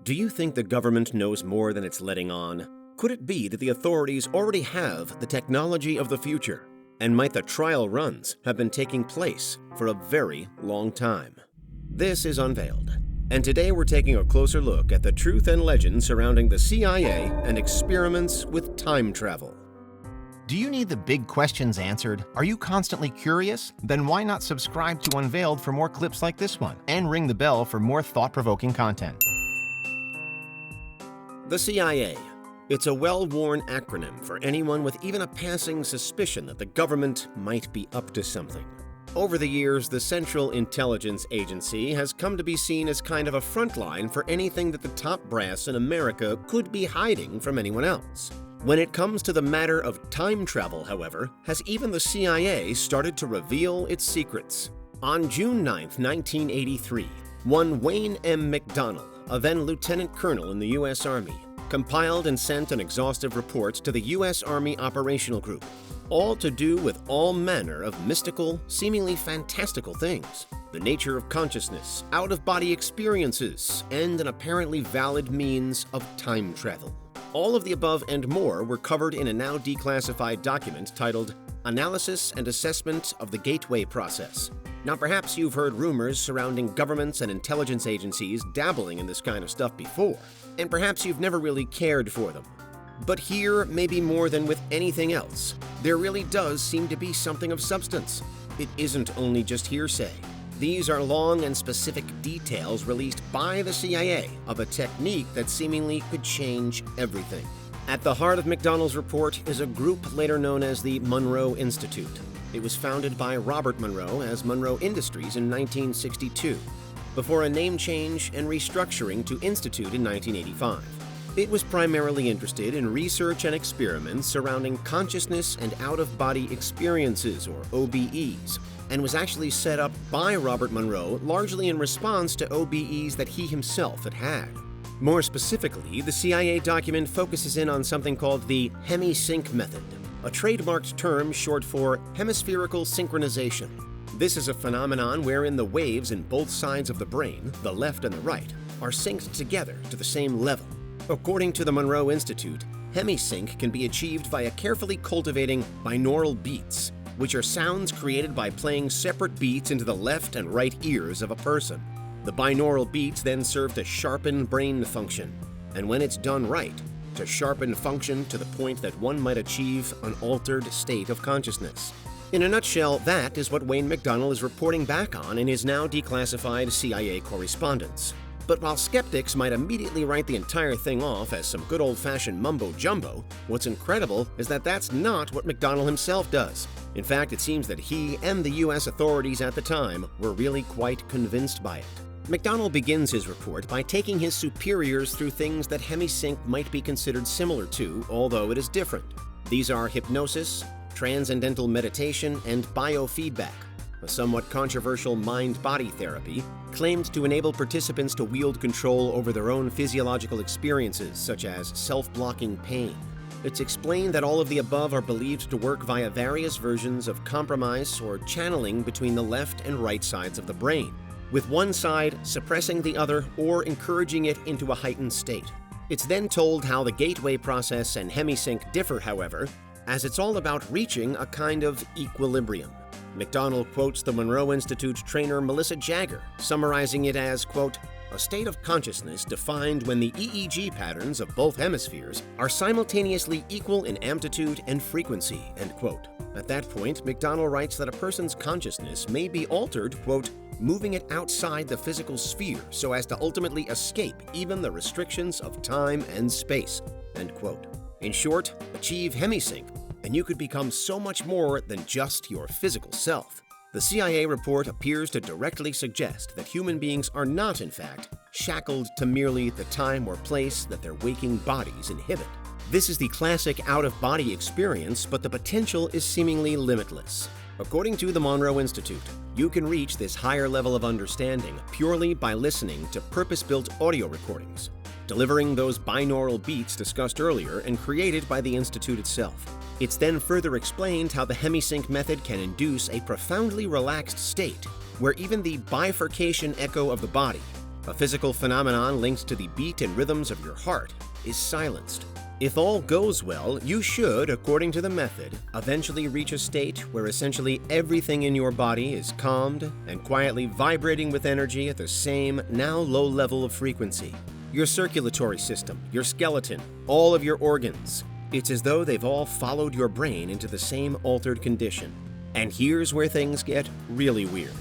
Do you think the government knows more than it's letting on? Could it be that the authorities already have the technology of the future? And might the trial runs have been taking place for a very long time? This is Unveiled, and today we're taking a closer look at the truth and legend surrounding the CIA and experiments with time travel. Do you need the big questions answered? Are you constantly curious? Then why not subscribe to Unveiled for more clips like this one, and ring the bell for more thought-provoking content. The CIA. It's a well-worn acronym for anyone with even a passing suspicion that the government might be up to something. Over the years, the Central Intelligence Agency has come to be seen as kind of a front line for anything that the top brass in America could be hiding from anyone else. When it comes to the matter of time travel, however, has even the CIA started to reveal its secrets? On June 9, 1983, one Wayne M. McDonnell, a then lieutenant colonel in the U.S. Army, compiled and sent an exhaustive report to the U.S. Army Operational Group, all to do with all manner of mystical, seemingly fantastical things, the nature of consciousness, out-of-body experiences, and an apparently valid means of time travel. All of the above and more were covered in a now declassified document titled Analysis and Assessment of the Gateway Process. Now, perhaps you've heard rumors surrounding governments and intelligence agencies dabbling in this kind of stuff before, and perhaps you've never really cared for them. But here, maybe more than with anything else, there really does seem to be something of substance. It isn't only just hearsay. These are long and specific details released by the CIA of a technique that seemingly could change everything. At the heart of McDonnell's report is a group later known as the Monroe Institute. It was founded by Robert Monroe as Monroe Industries in 1962, before a name change and restructuring to Institute in 1985. It was primarily interested in research and experiments surrounding consciousness and out-of-body experiences, or OBEs, and was actually set up by Robert Monroe largely in response to OBEs that he himself had had. More specifically, the CIA document focuses in on something called the Hemi-Sync method, a trademarked term short for hemispherical synchronization. This is a phenomenon wherein the waves in both sides of the brain, the left and the right, are synced together to the same level. According to the Monroe Institute, Hemi-Sync can be achieved via carefully cultivating binaural beats, which are sounds created by playing separate beats into the left and right ears of a person. The binaural beats then serve to sharpen brain function, and when it's done right, to sharpen function to the point that one might achieve an altered state of consciousness. In a nutshell, that is what Wayne McDonnell is reporting back on in his now declassified CIA correspondence. But while skeptics might immediately write the entire thing off as some good old-fashioned mumbo-jumbo, what's incredible is that that's not what McDonnell himself does. In fact, it seems that he and the U.S. authorities at the time were really quite convinced by it. McDonnell begins his report by taking his superiors through things that Hemi-Sync might be considered similar to, although it is different. These are hypnosis, transcendental meditation, and biofeedback, a somewhat controversial mind-body therapy claimed to enable participants to wield control over their own physiological experiences, such as self-blocking pain. It's explained that all of the above are believed to work via various versions of compromise or channeling between the left and right sides of the brain, with one side suppressing the other or encouraging it into a heightened state. It's then told how the gateway process and Hemi-Sync differ, however, as it's all about reaching a kind of equilibrium. McDonnell quotes the Monroe Institute trainer Melissa Jagger, summarizing it as, quote, a state of consciousness defined when the EEG patterns of both hemispheres are simultaneously equal in amplitude and frequency, end quote. At that point, McDonnell writes that a person's consciousness may be altered, quote, moving it outside the physical sphere so as to ultimately escape even the restrictions of time and space, end quote. In short, achieve Hemi-Sync, and you could become so much more than just your physical self. The CIA report appears to directly suggest that human beings are not, in fact, shackled to merely the time or place that their waking bodies inhibit. This is the classic out-of-body experience, but the potential is seemingly limitless. According to the Monroe Institute, you can reach this higher level of understanding purely by listening to purpose-built audio recordings, delivering those binaural beats discussed earlier and created by the Institute itself. It's then further explained how the Hemi-Sync method can induce a profoundly relaxed state, where even the bifurcation echo of the body, A physical phenomenon linked to the beat and rhythms of your heart, is silenced. If all goes well, you should, according to the method, eventually reach a state where essentially everything in your body is calmed and quietly vibrating with energy at the same, now low level of frequency. Your circulatory system, your skeleton, all of your organs. It's as though they've all followed your brain into the same altered condition. And here's where things get really weird.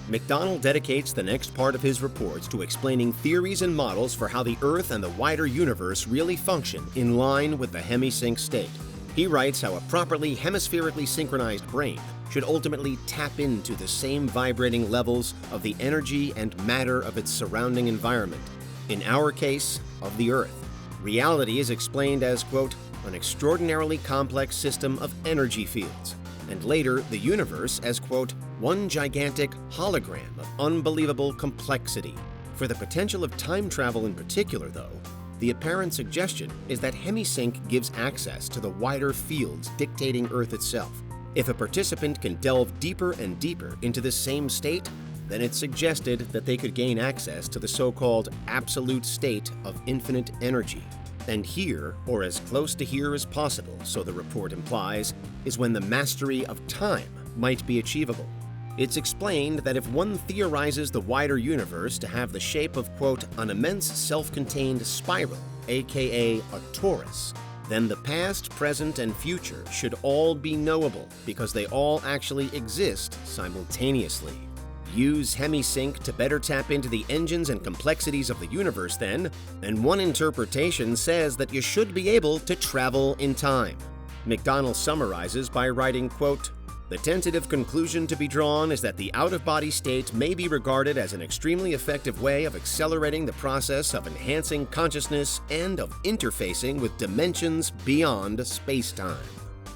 McDonald dedicates the next part of his report to explaining theories and models for how the Earth and the wider universe really function in line with the Hemi-Sync state. He writes how a properly hemispherically synchronized brain should ultimately tap into the same vibrating levels of the energy and matter of its surrounding environment, in our case, of the Earth. Reality is explained as, quote, an extraordinarily complex system of energy fields, and later the universe as, quote, one gigantic hologram of unbelievable complexity. For the potential of time travel in particular, though, the apparent suggestion is that Hemi-Sync gives access to the wider fields dictating Earth itself. If a participant can delve deeper and deeper into this same state, then it's suggested that they could gain access to the so-called absolute state of infinite energy. And here, or as close to here as possible, so the report implies, is when the mastery of time might be achievable. It's explained that if one theorizes the wider universe to have the shape of, quote, an immense self-contained spiral, aka a torus, then the past, present, and future should all be knowable because they all actually exist simultaneously. Use Hemi-Sync to better tap into the engines and complexities of the universe then, and one interpretation says that you should be able to travel in time. McDonald summarizes by writing, quote, the tentative conclusion to be drawn is that the out-of-body state may be regarded as an extremely effective way of accelerating the process of enhancing consciousness and of interfacing with dimensions beyond space-time.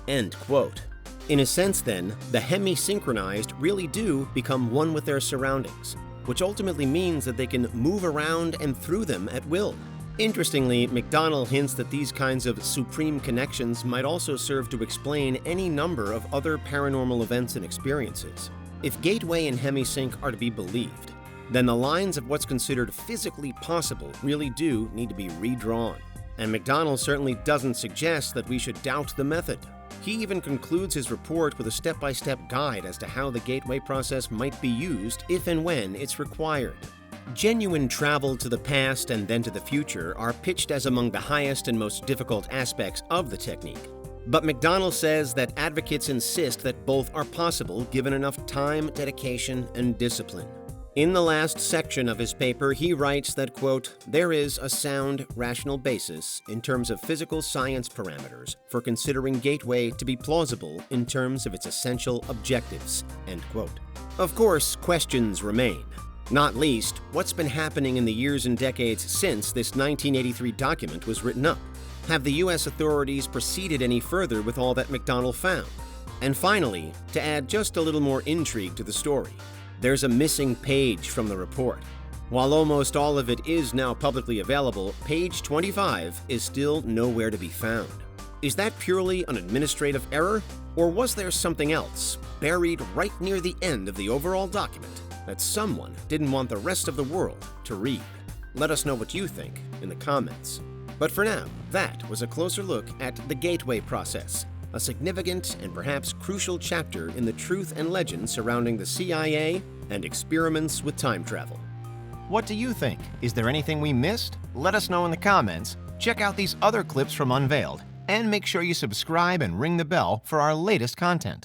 End quote. In a sense, then, the hemi-synchronized really do become one with their surroundings, which ultimately means that they can move around and through them at will. Interestingly, McDonald hints that these kinds of supreme connections might also serve to explain any number of other paranormal events and experiences. If Gateway and Hemi-Sync are to be believed, then the lines of what's considered physically possible really do need to be redrawn. And McDonald certainly doesn't suggest that we should doubt the method. He even concludes his report with a step-by-step guide as to how the Gateway process might be used if and when it's required. Genuine travel to the past and then to the future are pitched as among the highest and most difficult aspects of the technique. But McDonald says that advocates insist that both are possible given enough time, dedication, and discipline. In the last section of his paper, he writes that, quote, there is a sound, rational basis in terms of physical science parameters for considering Gateway to be plausible in terms of its essential objectives, end quote. Of course, questions remain. Not least, what's been happening in the years and decades since this 1983 document was written up? Have the U.S. authorities proceeded any further with all that McDonald found? And finally, to add just a little more intrigue to the story, there's a missing page from the report. While almost all of it is now publicly available, page 25 is still nowhere to be found. Is that purely an administrative error, or was there something else, buried right near the end of the overall document, that someone didn't want the rest of the world to read? Let us know what you think in the comments. But for now, that was a closer look at the Gateway process, a significant and perhaps crucial chapter in the truth and legend surrounding the CIA and experiments with time travel. What do you think? Is there anything we missed? Let us know in the comments. Check out these other clips from Unveiled, and make sure you subscribe and ring the bell for our latest content.